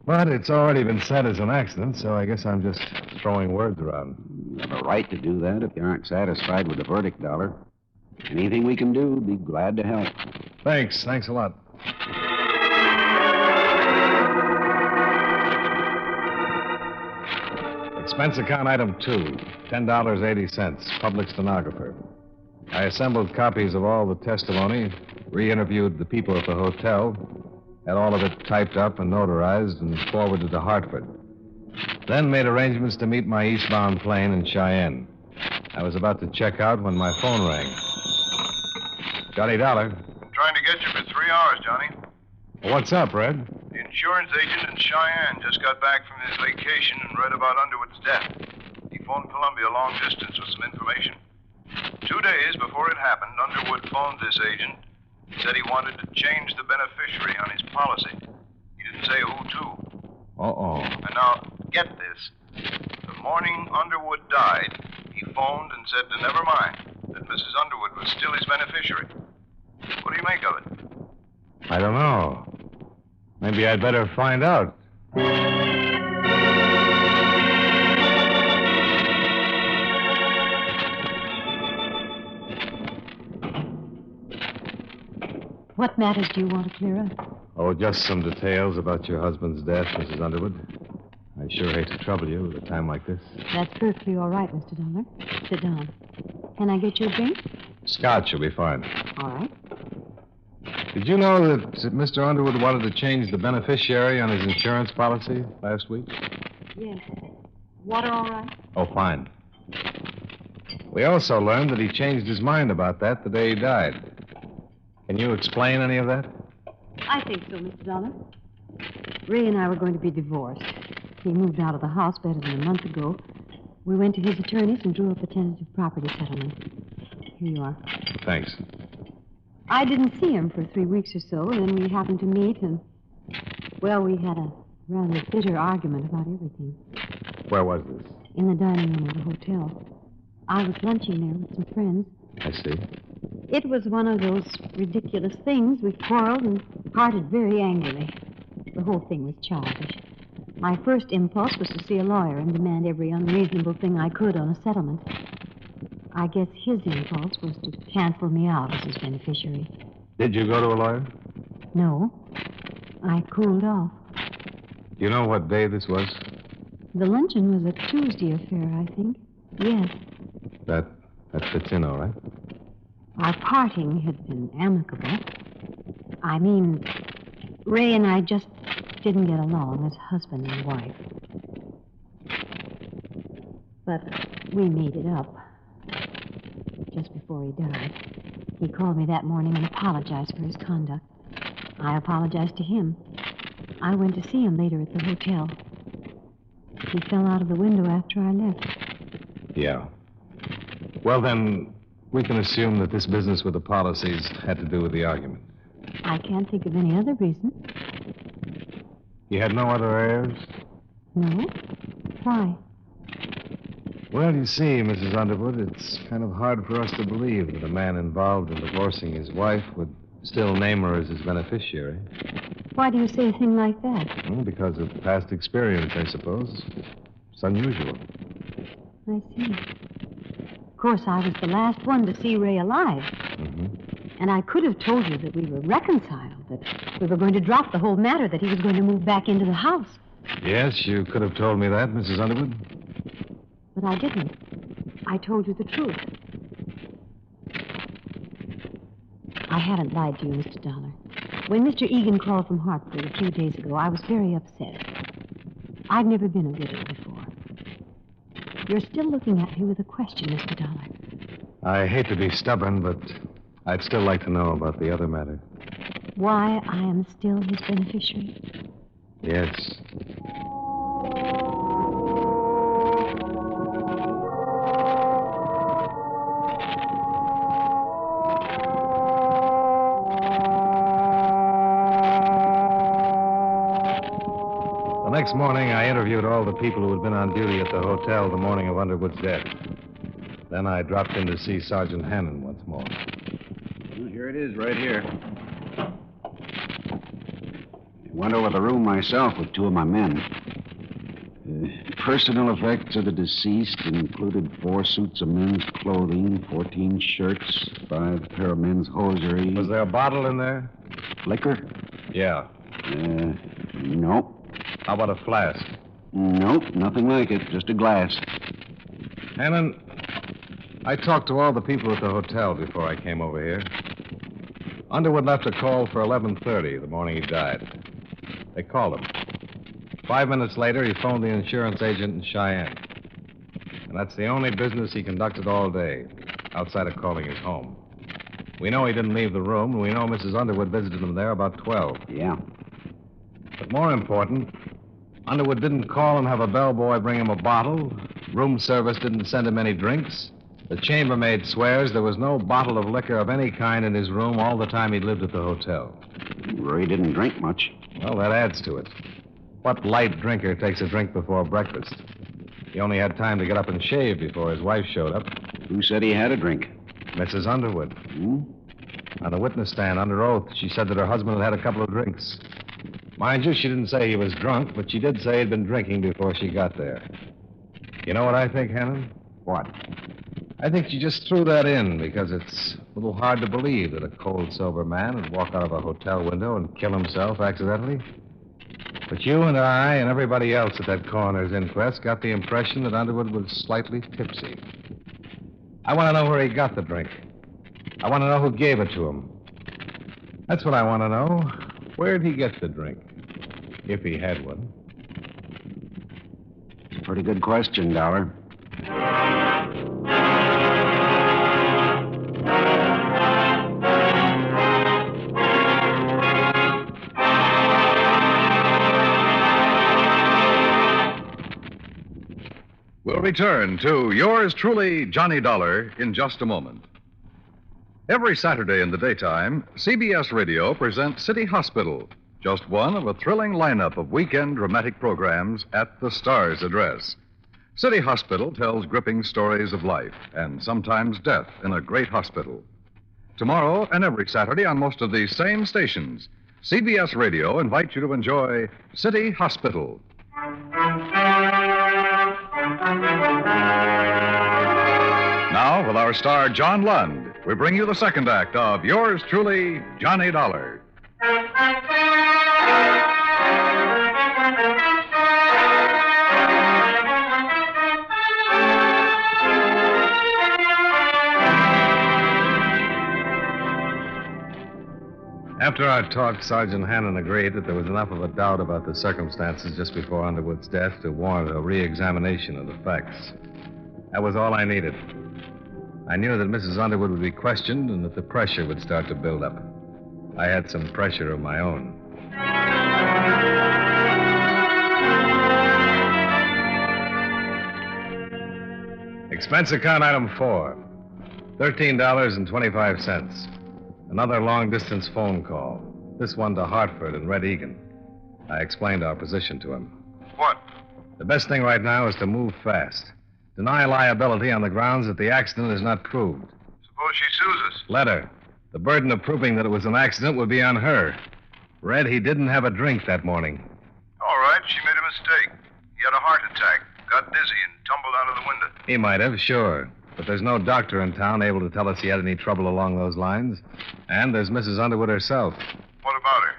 Speaker 2: But it's already been said as an accident, so I guess I'm just throwing words around.
Speaker 10: You have a right to do that if you aren't satisfied with the verdict, Dollar. Anything we can do, be glad to help.
Speaker 2: Thanks. Thanks a lot. Expense account item 2, $10.80, public stenographer. I assembled copies of all the testimony, re-interviewed the people at the hotel, had all of it typed up and notarized and forwarded to Hartford. Then made arrangements to meet my eastbound plane in Cheyenne. I was about to check out when my phone rang. Johnny Dollar.
Speaker 9: Been trying to get you for 3 hours, Johnny.
Speaker 2: What's up, Red?
Speaker 9: The insurance agent in Cheyenne just got back from his vacation and read about Underwood's death. He phoned Columbia long distance with some information. 2 days before it happened, Underwood phoned this agent and said he wanted to change the beneficiary on his policy. He didn't say who to.
Speaker 2: Uh-oh.
Speaker 9: And now, get this. The morning Underwood died, he phoned and said to never mind, that Mrs. Underwood was still his beneficiary. What do you make of it?
Speaker 2: I don't know. Maybe I'd better find out.
Speaker 5: What matters do you want to clear up?
Speaker 2: Oh, just some details about your husband's death, Mrs. Underwood. I sure hate to trouble you at a time like this.
Speaker 5: That's perfectly all right, Mr. Dollar. Sit down. Can I get you a drink?
Speaker 2: Scotch will be fine.
Speaker 5: All right.
Speaker 2: Did you know that Mr. Underwood wanted to change the beneficiary on his insurance policy last week?
Speaker 5: Yes. Water all right?
Speaker 2: Oh, fine. We also learned that he changed his mind about that the day he died. Can you explain any of that?
Speaker 5: I think so, Mr. Dollar. Ray and I were going to be divorced. He moved out of the house better than a month ago. We went to his attorneys and drew up a tentative property settlement. Here you are.
Speaker 2: Thanks.
Speaker 5: I didn't see him for 3 weeks or so, and then we happened to meet, and, well, we had a rather bitter argument about everything.
Speaker 2: Where was this?
Speaker 5: In the dining room of the hotel. I was lunching there with some friends.
Speaker 2: I see.
Speaker 5: It was one of those ridiculous things. We quarreled and parted very angrily. The whole thing was childish. My first impulse was to see a lawyer and demand every unreasonable thing I could on a settlement. I guess his impulse was to cancel me out as his beneficiary.
Speaker 2: Did you go to a lawyer?
Speaker 5: No. I cooled off.
Speaker 2: Do you know what day this was?
Speaker 5: The luncheon was a Tuesday affair, I think. Yes.
Speaker 2: That fits in all right.
Speaker 5: Our parting had been amicable. I mean, Ray and I just didn't get along as husband and wife. But we made it up just before he died. He called me that morning and apologized for his conduct. I apologized to him. I went to see him later at the hotel. He fell out of the window after I left.
Speaker 2: Yeah. Well, then, We can assume that this business with the policies had to do with the argument.
Speaker 5: I can't think of any other reason.
Speaker 2: You had no other heirs?
Speaker 5: No. Why?
Speaker 2: Well, you see, Mrs. Underwood, it's kind of hard for us to believe that a man involved in divorcing his wife would still name her as his beneficiary.
Speaker 5: Why do you say a thing like that?
Speaker 2: Well, because of past experience, I suppose. It's unusual.
Speaker 5: I see. Of course, I was the last one to see Ray alive.
Speaker 2: Mm-hmm.
Speaker 5: And I could have told you that we were reconciled, that we were going to drop the whole matter, that he was going to move back into the house.
Speaker 2: Yes, you could have told me that, Mrs. Underwood.
Speaker 5: But I didn't. I told you the truth. I haven't lied to you, Mr. Dollar. When Mr. Egan called from Hartford a few days ago, I was very upset. I've never been a widow before. You're still looking at me with a question, Mr. Dollar.
Speaker 2: I hate to be stubborn, but I'd still like to know about the other matter.
Speaker 5: Why I am still his beneficiary?
Speaker 2: Yes. The next morning, I interviewed all the people who had been on duty at the hotel the morning of Underwood's death. Then I dropped in to see Sergeant Hannon once more.
Speaker 10: Well, here it is, right here. I went over the room myself with two of my men. Personal effects of the deceased included 4 suits of men's clothing, 14 shirts, 5 pair of men's hosiery.
Speaker 2: Was there a bottle in there?
Speaker 10: Liquor?
Speaker 2: Yeah.
Speaker 10: Nope.
Speaker 2: How about a flask?
Speaker 10: Nope, nothing like it. Just a glass.
Speaker 2: Hannon, I talked to all the people at the hotel before I came over here. Underwood left a call for 11:30 the morning he died. They called him. 5 minutes later, he phoned the insurance agent in Cheyenne. And that's the only business he conducted all day, outside of calling his home. We know he didn't leave the room, and we know Mrs. Underwood visited him there about 12.
Speaker 10: Yeah.
Speaker 2: But more important, Underwood didn't call and have a bellboy bring him a bottle. Room service didn't send him any drinks. The chambermaid swears there was no bottle of liquor of any kind in his room all the time he lived at the hotel.
Speaker 10: Ray didn't drink much.
Speaker 2: Well, that adds to it. What light drinker takes a drink before breakfast? He only had time to get up and shave before his wife showed up.
Speaker 10: Who said he had a drink?
Speaker 2: Mrs. Underwood.
Speaker 10: Hmm?
Speaker 2: On the witness stand, under oath, she said that her husband had had a couple of drinks. Mind you, she didn't say he was drunk, but she did say he'd been drinking before she got there. You know what I think, Hannon?
Speaker 10: What?
Speaker 2: I think she just threw that in because it's a little hard to believe that a cold, sober man would walk out of a hotel window and kill himself accidentally. But you and I and everybody else at that coroner's inquest got the impression that Underwood was slightly tipsy. I want to know where he got the drink. I want to know who gave it to him. That's what I want to know. Where'd he get the drink? If he had one.
Speaker 10: It's a pretty good question, Dollar.
Speaker 1: We'll return to yours truly, Johnny Dollar, in just a moment. Every Saturday in the daytime, CBS Radio presents City Hospital, just one of a thrilling lineup of weekend dramatic programs at the Star's address. City Hospital tells gripping stories of life and sometimes death in a great hospital. Tomorrow and every Saturday on most of these same stations, CBS Radio invites you to enjoy City Hospital. Now, with our star John Lund, we bring you the second act of yours truly, Johnny Dollar.
Speaker 2: After our talk, Sergeant Hannon agreed that there was enough of a doubt about the circumstances just before Underwood's death to warrant a re-examination of the facts. That was all I needed. I knew that Mrs. Underwood would be questioned and that the pressure would start to build up. I had some pressure of my own. Expense account item 4. $13.25. Another long-distance phone call. This one to Hartford and Red Egan. I explained our position to him.
Speaker 9: What?
Speaker 2: The best thing right now is to move fast. Deny liability on the grounds that the accident is not proved.
Speaker 9: Suppose she sues us.
Speaker 2: Let her. The burden of proving that it was an accident would be on her. Red, he didn't have a drink that morning.
Speaker 9: All right, she made a mistake. He had a heart attack, got dizzy, and tumbled out of the window.
Speaker 2: He might have, sure. But there's no doctor in town able to tell us he had any trouble along those lines. And there's Mrs. Underwood herself.
Speaker 9: What about her?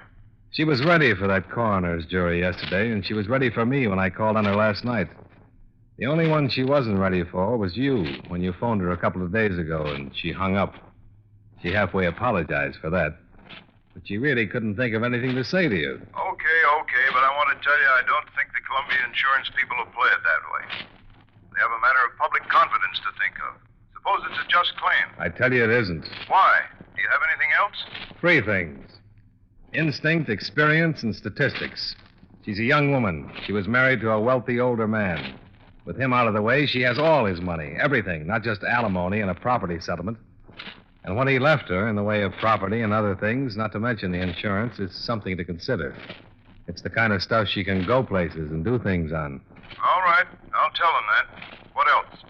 Speaker 2: She was ready for that coroner's jury yesterday, and she was ready for me when I called on her last night. The only one she wasn't ready for was you when you phoned her a couple of days ago, and she hung up. She halfway apologized for that. But she really couldn't think of anything to say to you.
Speaker 9: Okay, but I want to tell you I don't think the Columbia Insurance people will play it that way. They have a matter of public confidence to think of. Suppose it's a just claim.
Speaker 2: I tell you it isn't.
Speaker 9: Why? Do you have anything else?
Speaker 2: 3 things. Instinct, experience, and statistics. She's a young woman. She was married to a wealthy older man. With him out of the way, she has all his money, everything, not just alimony and a property settlement. And what he left her in the way of property and other things, not to mention the insurance, is something to consider. It's the kind of stuff she can go places and do things on.
Speaker 9: All right, I'll tell him that. What else?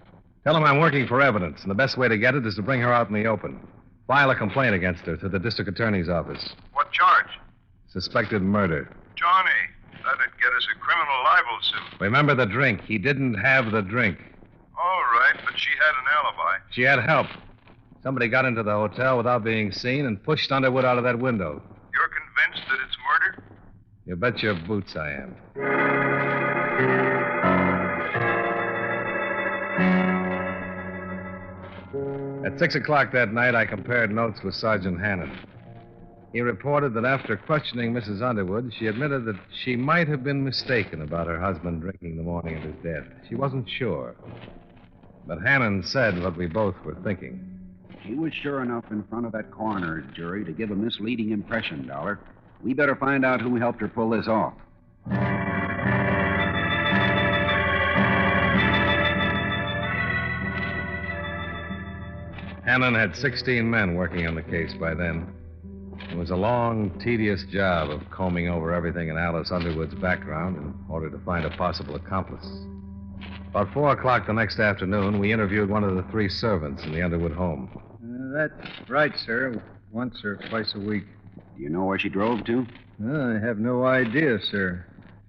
Speaker 2: Tell him I'm working for evidence, and the best way to get it is to bring her out in the open. File a complaint against her to the district attorney's office.
Speaker 9: What charge?
Speaker 2: Suspected murder.
Speaker 9: Johnny, that'd get us a criminal libel suit.
Speaker 2: Remember the drink. He didn't have the drink.
Speaker 9: All right, but she had an alibi.
Speaker 2: She had help. Somebody got into the hotel without being seen and pushed Underwood out of that window.
Speaker 9: You're convinced that it's murder?
Speaker 2: You bet your boots I am. At 6 o'clock that night, I compared notes with Sergeant Hannon. He reported that after questioning Mrs. Underwood, she admitted that she might have been mistaken about her husband drinking the morning of his death. She wasn't sure. But Hannon said what we both were thinking.
Speaker 10: He was sure enough in front of that coroner's jury to give a misleading impression, Dollar. We better find out who helped her pull this off.
Speaker 2: Hannon had 16 men working on the case by then. It was a long, tedious job of combing over everything in Alice Underwood's background in order to find a possible accomplice. About 4 o'clock the next afternoon, we interviewed one of the 3 servants in the Underwood home.
Speaker 11: That's right, sir. Once or twice a week.
Speaker 10: Do you know where she drove to?
Speaker 11: I have no idea, sir.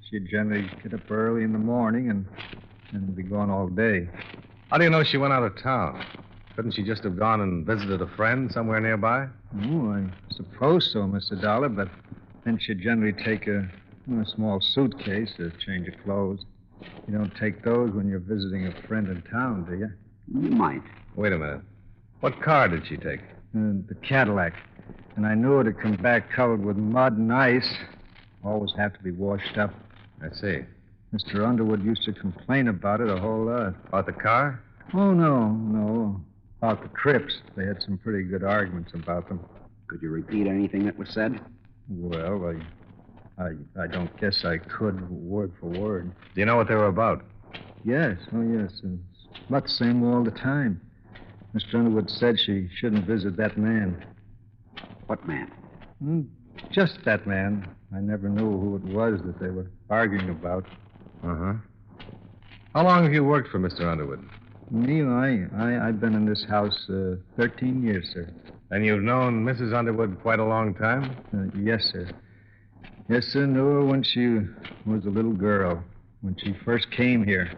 Speaker 11: She'd generally get up early in the morning and be gone all day.
Speaker 2: How do you know she went out of town? Couldn't she just have gone and visited a friend somewhere nearby?
Speaker 11: Oh, I suppose so, Mr. Dollar, but then she'd generally take a small suitcase, a change of clothes. You don't take those when you're visiting a friend in town, do you?
Speaker 10: You might.
Speaker 2: Wait a minute. What car did she take?
Speaker 11: The Cadillac. And I knew it'd come back covered with mud and ice. Always have to be washed up.
Speaker 2: I see.
Speaker 11: Mr. Underwood used to complain about it a whole lot.
Speaker 2: About the car?
Speaker 11: Oh, no. About the trips. They had some pretty good arguments about them.
Speaker 10: Could you repeat anything that was said?
Speaker 11: Well, I don't guess I could, word for word.
Speaker 2: Do you know what they were about?
Speaker 11: Yes. It's about the same all the time. Mr. Underwood said she shouldn't visit that man.
Speaker 10: What man?
Speaker 11: Just that man. I never knew who it was that they were arguing about.
Speaker 2: Uh-huh. How long have you worked for Mr. Underwood?
Speaker 11: Me, I've been in this house 13 years, sir.
Speaker 2: And you've known Mrs. Underwood quite a long time?
Speaker 11: Yes, sir. Yes, sir. Knew her when she was a little girl, when she first came here.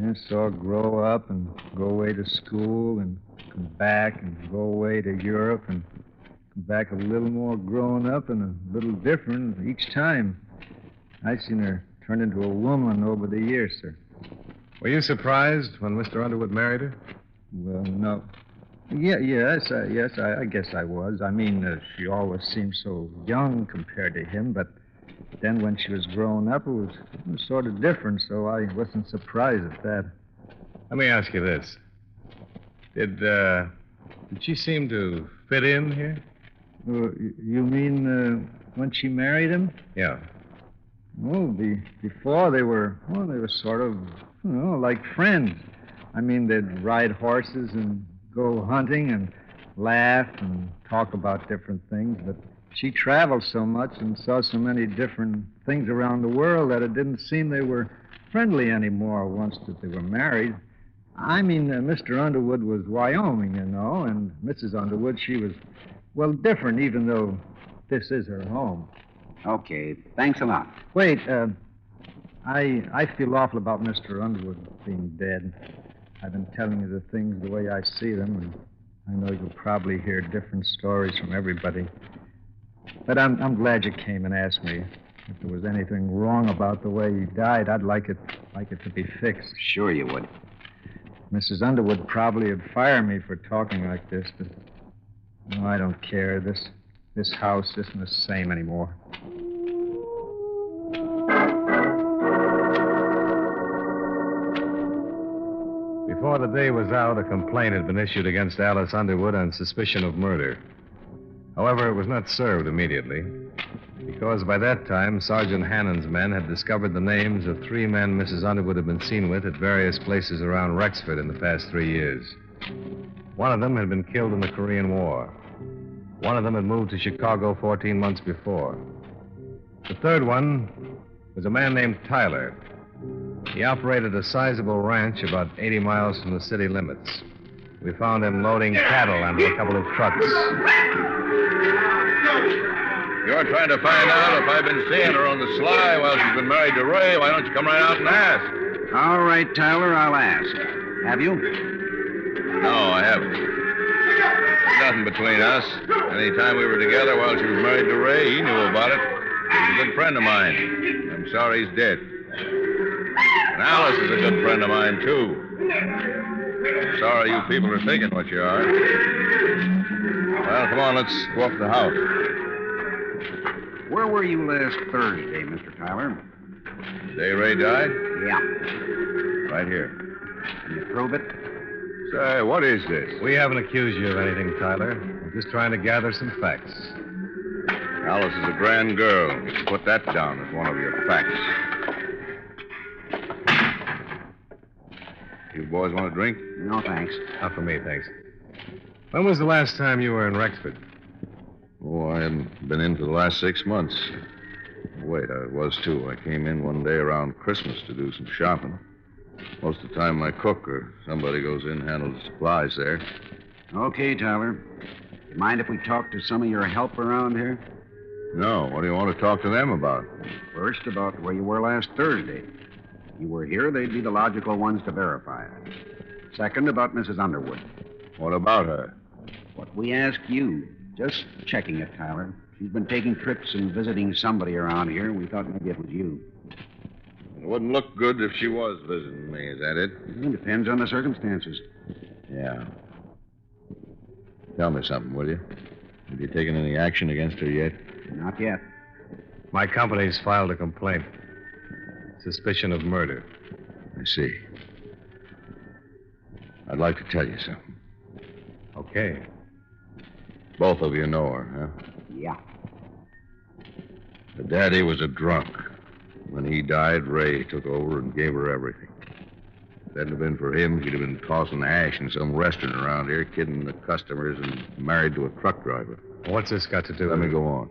Speaker 11: Yes, saw her grow up and go away to school and come back and go away to Europe and come back a little more grown up and a little different each time. I seen her turn into a woman over the years, sir.
Speaker 2: Were you surprised when Mr. Underwood married her?
Speaker 11: Well, no. Yes, I guess I was. I mean, she always seemed so young compared to him, but then when she was grown up, it was sort of different, so I wasn't surprised at that.
Speaker 2: Let me ask you this. Did she seem to fit in here?
Speaker 11: You mean when she married him?
Speaker 2: Yeah.
Speaker 11: Oh, before they were sort of, like friends. I mean, they'd ride horses and go hunting and laugh and talk about different things, but she traveled so much and saw so many different things around the world that it didn't seem they were friendly anymore once that they were married. I mean, Mr. Underwood was Wyoming, you know, and Mrs. Underwood, she was, well, different, even though this is her home.
Speaker 10: Okay, thanks a lot.
Speaker 11: Wait, I feel awful about Mr. Underwood being dead. I've been telling you the things the way I see them, and I know you'll probably hear different stories from everybody. But I'm glad you came and asked me. If there was anything wrong about the way he died, I'd like it to be fixed.
Speaker 10: Sure you would.
Speaker 11: Mrs. Underwood probably would fire me for talking like this, but no, I don't care. This house isn't the same anymore.
Speaker 2: Before the day was out, a complaint had been issued against Alice Underwood on suspicion of murder. However, it was not served immediately, because by that time, Sergeant Hannon's men had discovered the names of 3 men Mrs. Underwood had been seen with at various places around Rexford in the past 3 years. One of them had been killed in the Korean War. One of them had moved to Chicago 14 months before. The third one was a man named Tyler. He operated a sizable ranch about 80 miles from the city limits. We found him loading cattle onto a couple of trucks.
Speaker 3: You're trying to find out if I've been seeing her on the sly while she's been married to Ray. Why don't you come right out and ask?
Speaker 10: All right, Tyler, I'll ask. Have you?
Speaker 3: No, I haven't. There's nothing between us. Any time we were together while she was married to Ray, he knew about it. He's a good friend of mine. I'm sorry he's dead. And Alice is a good friend of mine, too. I'm sorry you people are thinking what you are. Well, come on, let's go up to the house.
Speaker 10: Where were you last Thursday, Mr. Tyler?
Speaker 3: The day Ray died?
Speaker 10: Yeah.
Speaker 3: Right here.
Speaker 10: Can you prove it?
Speaker 3: Say, what is this?
Speaker 2: We haven't accused you of anything, Tyler. We're just trying to gather some facts.
Speaker 3: Alice is a grand girl. You can put that down as one of your facts. You boys want a drink?
Speaker 10: No, thanks.
Speaker 2: Not for me, thanks. When was the last time you were in Rexford?
Speaker 3: Oh, I haven't been in for the last 6 months. Wait, I was, too. I came in one day around Christmas to do some shopping. Most of the time, my cook or somebody goes in and handles the supplies there.
Speaker 10: Okay, Tyler. You mind if we talk to some of your help around here?
Speaker 3: No, what do you want to talk to them about?
Speaker 10: First, about where you were last Thursday. If you were here, they'd be the logical ones to verify it. Second, about Mrs. Underwood.
Speaker 3: What about her?
Speaker 10: What we ask you. Just checking it, Tyler. She's been taking trips and visiting somebody around here. We thought maybe it was you.
Speaker 3: It wouldn't look good if she was visiting me, is that it?
Speaker 10: It depends on the circumstances.
Speaker 3: Yeah. Tell me something, will you? Have you taken any action against her yet?
Speaker 10: Not yet.
Speaker 2: My company's filed a complaint. Suspicion of murder.
Speaker 3: I see. I'd like to tell you something.
Speaker 2: Okay.
Speaker 3: Both of you know her, huh?
Speaker 10: Yeah.
Speaker 3: Her daddy was a drunk. When he died, Ray took over and gave her everything. If it hadn't have been for him, she'd have been tossing hash in some restaurant around here, kidding the customers, and married to a truck driver.
Speaker 2: What's this got to do
Speaker 3: Let
Speaker 2: with
Speaker 3: me go on.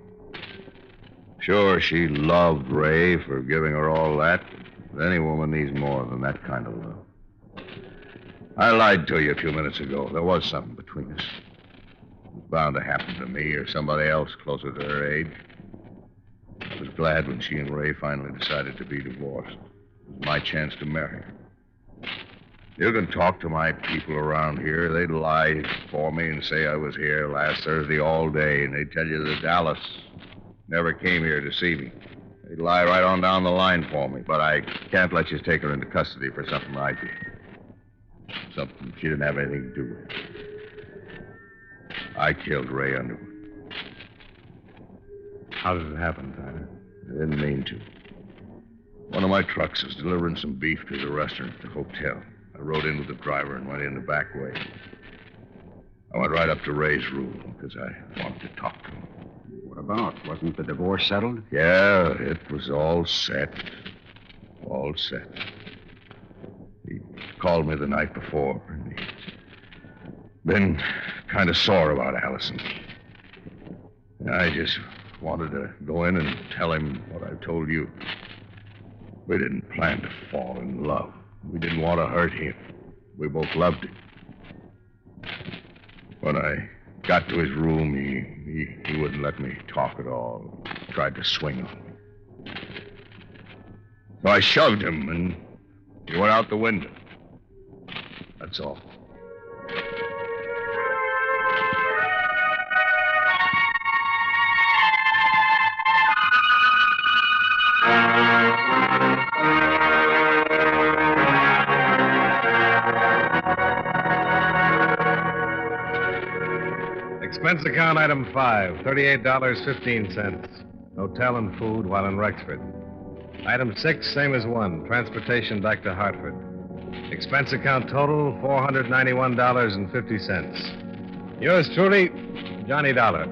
Speaker 3: Sure, she loved Ray for giving her all that, but any woman needs more than that kind of love. I lied to you a few minutes ago. There was something between us. It was bound to happen to me or somebody else closer to her age. I was glad when she and Ray finally decided to be divorced. It was my chance to marry her. You can talk to my people around here. They'd lie for me and say I was here last Thursday all day, and they'd tell you that Alice never came here to see me. They'd lie right on down the line for me, but I can't let you take her into custody for something I did. Something she didn't have anything to do with. I killed Ray Underwood.
Speaker 2: How did it happen, Tyler?
Speaker 3: I didn't mean to. One of my trucks was delivering some beef to the restaurant at the hotel. I rode in with the driver and went in the back way. I went right up to Ray's room because I wanted to talk to him.
Speaker 10: What about? Wasn't the divorce settled?
Speaker 3: Yeah, it was all set. All set. He called me the night before, and
Speaker 9: been kind of sore about Allison. I just wanted to go in and tell him what I've told you. We didn't plan to fall in love. We didn't want to hurt him. We both loved him. When I got to his room, he wouldn't let me talk at all. Tried to swing on me. So I shoved him, and he went out the window. That's all.
Speaker 2: Expense account item 5, $38.15. Hotel and food while in Rexford. Item 6, same as 1, transportation back to Hartford. Expense account total, $491.50. Yours truly, Johnny Dollar.